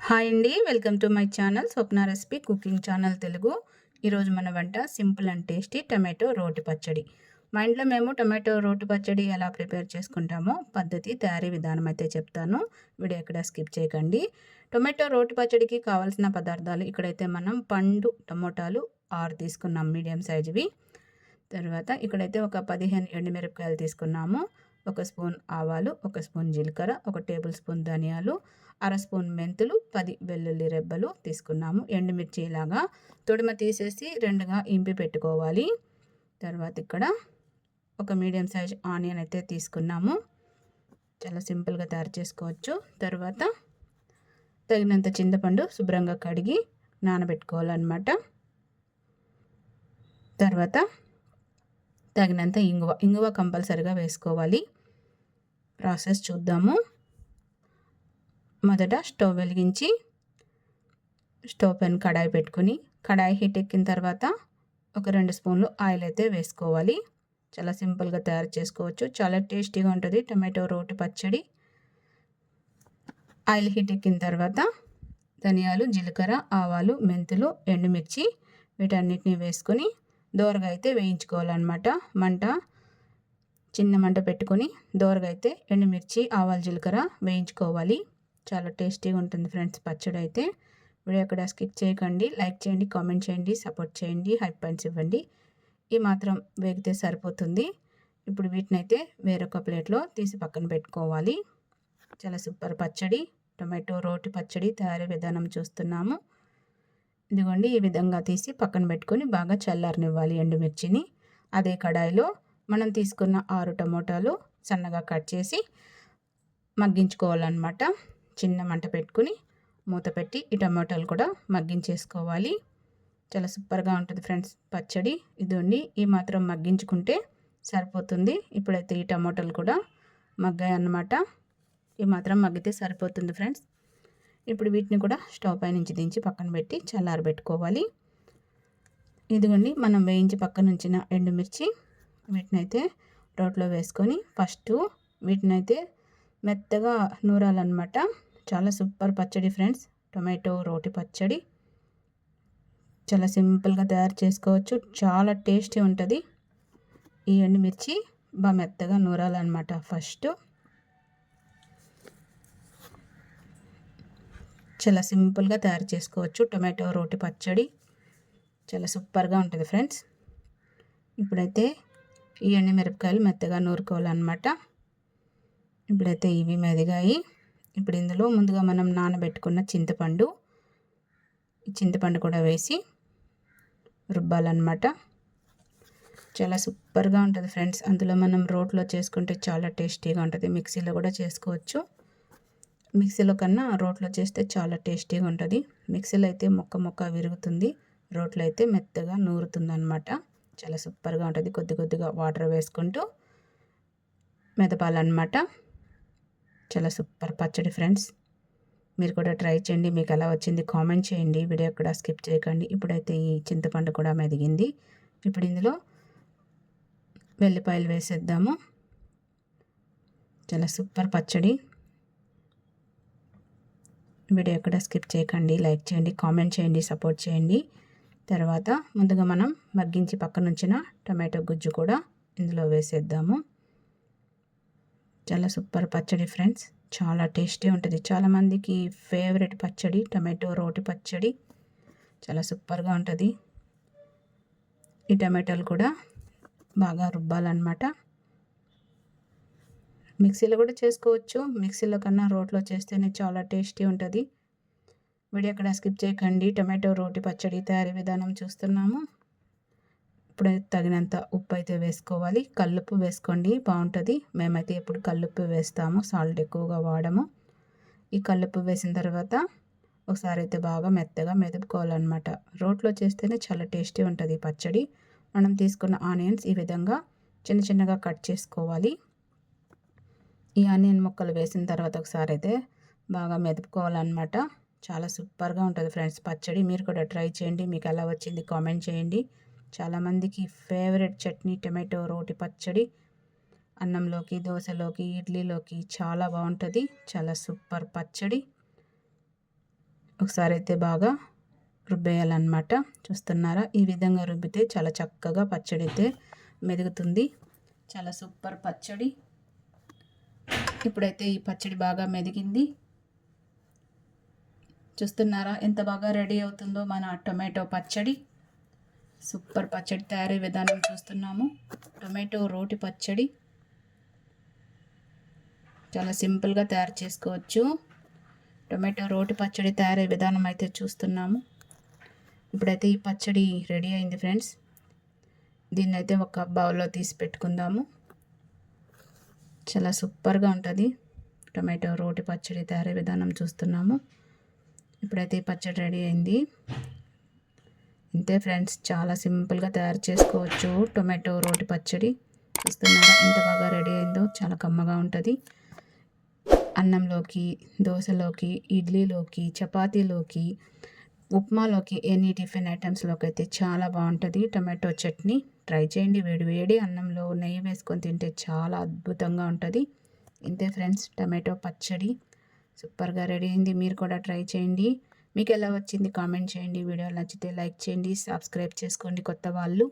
Hi అండి. Welcome to my channel Swapna recipe cooking channel Telugu. ఈరోజు మన వంట సింపుల్ అండ్ టేస్టీ టమాటో రోటి పచ్చడి. మా ఇంట్లో మేము టమాటో రోటి పచ్చడి ఎలా ప్రిపేర్ చేసుకుంటామో పద్ధతి, తయారీ విధానం అయితే చెప్తాను. వీడియో ఎక్కడ స్కిప్ చేయకండి. టొమాటో రోటి పచ్చడికి కావాల్సిన పదార్థాలు ఇక్కడైతే మనం పండు టమోటాలు 6 తీసుకున్నాం, మీడియం సైజువి. తర్వాత ఇక్కడైతే ఒక 15 ఎండుమిరపకాయలు తీసుకున్నాము. 1 స్పూన్ ఆవాలు, 1 స్పూన్ జీలకర్ర, 1 టేబుల్ స్పూన్ ధనియాలు, అర స్పూన్ మెంతులు, 10 వెల్లుల్లి రెబ్బలు తీసుకున్నాము. ఎండుమిర్చి ఇలాగా తొడిమ తీసేసి 2గా ఇంపి పెట్టుకోవాలి. తర్వాత ఇక్కడ ఒక మీడియం సైజ్ ఆనియన్ అయితే తీసుకున్నాము. చాలా సింపుల్గా తయారు చేసుకోవచ్చు. తర్వాత తగినంత చింతపండు శుభ్రంగా కడిగి నానబెట్టుకోవాలన్నమాట. తర్వాత తగినంత ఇంగువ కంపల్సరిగా వేసుకోవాలి. ప్రాసెస్ చూద్దాము. మొదట స్టవ్ వెలిగించి స్టవ్ పైన కడాయి పెట్టుకుని కడాయి హీట్ ఎక్కిన తర్వాత ఒక 2 స్పూన్లు ఆయిల్ అయితే వేసుకోవాలి. చాలా సింపుల్గా తయారు చేసుకోవచ్చు. చాలా టేస్టీగా ఉంటుంది టమాటో రోటి పచ్చడి. ఆయిల్ హీట్ ఎక్కిన తర్వాత ధనియాలు, జీలకర్ర, ఆవాలు, మెంతులు, ఎండుమిర్చి వీటన్నిటిని వేసుకొని దోరగా అయితే వేయించుకోవాలన్నమాట. మంట చిన్న మంట పెట్టుకొని దోరగా అయితే ఎండుమిర్చి, ఆవాలు, జీలకర్ర వేయించుకోవాలి. చాలా టేస్టీగా ఉంటుంది ఫ్రెండ్స్ పచ్చడి అయితే. వీడియో ఎక్కడ స్కిప్ చేయకండి. లైక్ చేయండి, కామెంట్ చేయండి, సపోర్ట్ చేయండి, హై పాయింట్స్ ఇవ్వండి. ఈ మాత్రం వేగితే సరిపోతుంది. ఇప్పుడు వీటినైతే వేరొక ప్లేట్లో తీసి పక్కన పెట్టుకోవాలి. చాలా సూపర్ పచ్చడి, టొమాటో రోటి పచ్చడి తయారీ విధానం చూస్తున్నాము. ఇదిగోండి, ఈ విధంగా తీసి పక్కన పెట్టుకొని బాగా చల్లారనివ్వాలి ఎండుమిర్చిని. అదే కడాయిలో మనం తీసుకున్న 6 టమోటాలు సన్నగా కట్ చేసి మగ్గించుకోవాలన్నమాట. చిన్న మంట పెట్టుకుని మూత పెట్టి ఈ టమాటాలు కూడా మగ్గించేసుకోవాలి. చాలా సూపర్గా ఉంటుంది ఫ్రెండ్స్ పచ్చడి. ఇదిగోండి, ఈ మాత్రం మగ్గించుకుంటే సరిపోతుంది. ఇప్పుడైతే ఈ టమాటాలు కూడా మగ్గాయి అన్నమాట. ఈ మాత్రం మగ్గితే సరిపోతుంది ఫ్రెండ్స్. ఇప్పుడు వీటిని కూడా స్టవ్ పై నుంచి దించి పక్కన పెట్టి చల్లారబెట్టుకోవాలి. ఇదిగోండి, మనం వేయించి పక్కన ఉంచిన ఎండుమిర్చి వీటినైతే రోట్లో వేసుకొని ఫస్ట్ వీటినైతే మెత్తగా నూరాలన్నమాట. చాలా సూపర్ పచ్చడి ఫ్రెండ్స్, టొమాటో రోటి పచ్చడి. చాలా సింపుల్గా తయారు చేసుకోవచ్చు. చాలా టేస్టీ ఉంటుంది. ఈ ఎండుమిర్చి బాగా మెత్తగా నూరాలన్నమాట. ఫస్ట్ చాలా సింపుల్గా తయారు చేసుకోవచ్చు టొమాటో రోటి పచ్చడి. చాలా సూపర్గా ఉంటుంది ఫ్రెండ్స్. ఇప్పుడైతే ఈ ఎండుమిరపకాయలు మెత్తగా నూరుకోవాలన్నమాట. ఇప్పుడైతే ఇవి మెదిగాయి. ఇప్పుడు ఇందులో ముందుగా మనం నానబెట్టుకున్న చింతపండు కూడా వేసి రుబ్బాలన్నమాట. చాలా సూపర్గా ఉంటుంది ఫ్రెండ్స్. అందులో మనం రోట్లో చేసుకుంటే చాలా టేస్టీగా ఉంటుంది. మిక్సీలో కూడా చేసుకోవచ్చు. మిక్సీలో కన్నా రోట్లో చేస్తే చాలా టేస్టీగా ఉంటుంది. మిక్సీలో అయితే మొక్క విరుగుతుంది, రోట్లో అయితే మెత్తగా నూరుతుంది అన్నమాట. చాలా సూపర్గా ఉంటుంది. కొద్దిగా వాటర్ వేసుకుంటూ మెదపాలన్నమాట. చాలా సూపర్ పచ్చడి ఫ్రెండ్స్. మీరు కూడా ట్రై చేయండి. మీకు ఎలా వచ్చింది కామెంట్ చేయండి. వీడియో కూడా స్కిప్ చేయకండి. ఇప్పుడైతే ఈ చింతపండు కూడా మెదిగింది. ఇప్పుడు ఇందులో వెల్లిపాయలు వేసేద్దాము. చాలా సూపర్ పచ్చడి. వీడియో ఎక్కడ స్కిప్ చేయకండి. లైక్ చేయండి, కామెంట్ చేయండి, సపోర్ట్ చేయండి. తర్వాత ముందుగా మనం మగ్గించి పక్కన ఉంచిన టమాటో గుజ్జు కూడా ఇందులో వేసేద్దాము. చాలా సూపర్ పచ్చడి ఫ్రెండ్స్. చాలా టేస్టీ ఉంటుంది. చాలామందికి ఫేవరెట్ పచ్చడి టమాటో రోటి పచ్చడి. చాలా సూపర్గా ఉంటుంది. ఈ టమాటాలు కూడా బాగా రుబ్బాలన్నమాట. మిక్సీలో కూడా చేసుకోవచ్చు. మిక్సీలో కన్నా రోట్లో చేస్తేనే చాలా టేస్టీ ఉంటుంది. వీడియో ఎక్కడ స్కిప్ చేయకండి. టమాటో రోటి పచ్చడి తయారీ విధానం చూస్తున్నాము. ఇప్పుడు తగినంత ఉప్పు అయితే వేసుకోవాలి. కల్లుప్పు వేసుకోండి, బాగుంటుంది. మేమైతే ఎప్పుడు కల్లుప్పు వేస్తాము, సాల్ట్ ఎక్కువగా వాడము. ఈ కల్లుప్పు వేసిన తర్వాత ఒకసారి అయితే బాగా మెత్తగా మెదుపుకోవాలన్నమాట. రోట్లో చేస్తేనే చాలా టేస్టీ ఉంటుంది ఈ పచ్చడి. మనం తీసుకున్న ఆనియన్స్ ఈ విధంగా చిన్నగా కట్ చేసుకోవాలి. ఈ ఆనియన్ ముక్కలు వేసిన తర్వాత ఒకసారి అయితే బాగా మెదుపుకోవాలన్నమాట. చాలా సూపర్గా ఉంటుంది ఫ్రెండ్స్ పచ్చడి. మీరు కూడా ట్రై చేయండి. మీకు ఎలా వచ్చింది కామెంట్ చేయండి. చాలామందికి ఫేవరెట్ చట్నీ టమాటో రోటి పచ్చడి. అన్నంలోకి, దోశలోకి, ఇడ్లీలోకి చాలా బాగుంటుంది. చాలా సూపర్ పచ్చడి. ఒకసారి అయితే బాగా రుబ్బేయాలన్నమాట. చూస్తున్నారా, ఈ విధంగా రుబ్బితే చాలా చక్కగా పచ్చడి అయితే మెదుగుతుంది. చాలా సూపర్ పచ్చడి. ఇప్పుడైతే ఈ పచ్చడి బాగా మెదిగింది. చూస్తున్నారా ఎంత బాగా రెడీ అవుతుందో మన టొమాటో పచ్చడి. సూపర్ పచ్చడి తయారీ విధానం చూస్తున్నాము. టొమాటో రోటి పచ్చడి చాలా సింపుల్గా తయారు చేసుకోవచ్చు. టొమాటో రోటి పచ్చడి తయారీ విధానం అయితే చూస్తున్నాము. ఇప్పుడైతే ఈ పచ్చడి రెడీ అయింది ఫ్రెండ్స్. దీన్ని అయితే ఒక బౌల్లో తీసి పెట్టుకుందాము. చాలా సూపర్గా ఉంటుంది. టొమాటో రోటి పచ్చడి తయారీ విధానం చూస్తున్నాము. ఇప్పుడైతే ఈ పచ్చడి రెడీ అయింది. ఇంతే ఫ్రెండ్స్, చాలా సింపుల్గా తయారు చేసుకోవచ్చు టొమాటో రోటి పచ్చడి. చూస్తున్నారా ఎంత బాగా రెడీ అయిందో. చాలా కమ్మగా ఉంటుంది. అన్నంలోకి, దోశలోకి, ఇడ్లీలోకి, చపాతీలోకి, ఉప్మాలోకి, ఎనీ టిఫిన్ ఐటమ్స్లోకి అయితే చాలా బాగుంటుంది టొమాటో చట్నీ. ట్రై చేయండి. వేడి వేడి అన్నంలో నెయ్యి వేసుకొని తింటే చాలా అద్భుతంగా ఉంటుంది. ఇంతే ఫ్రెండ్స్, టొమాటో పచ్చడి సూపర్గా రెడీ అయింది. మీరు కూడా ట్రై చేయండి. మీకు ఎలా వచ్చింది కామెంట్ చేయండి. వీడియో నచ్చితే లైక్ చేయండి, సబ్స్క్రైబ్ చేసుకోండి కొత్త వాళ్ళు.